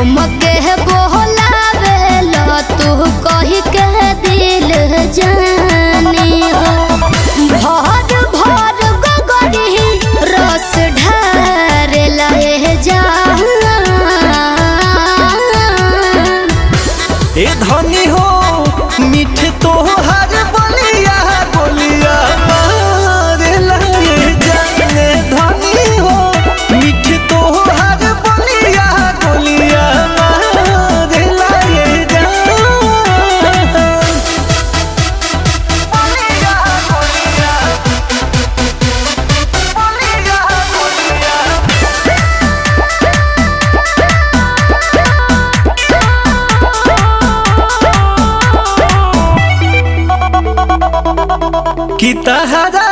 हम के बोलावेला तू कही के दिल जानी हो। भर भर गगरी रस ढारेला जान ए धनी हो मीठ तोहार बोलिया बोलिया मारे लगे जाने धनी हो मीठ तोहार बोलिया बोलिया मारे लगे जान बोलिया बोलिया कि तहरा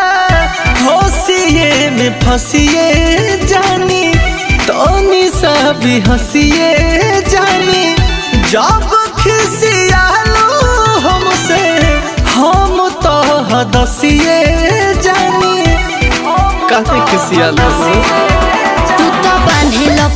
होशिये में फंसिए जानी तोनी सब हंसिए जानी जब खिसियालो हमसे हम तो हदसिए जानी काहे खिसियालो तू तो बांधेला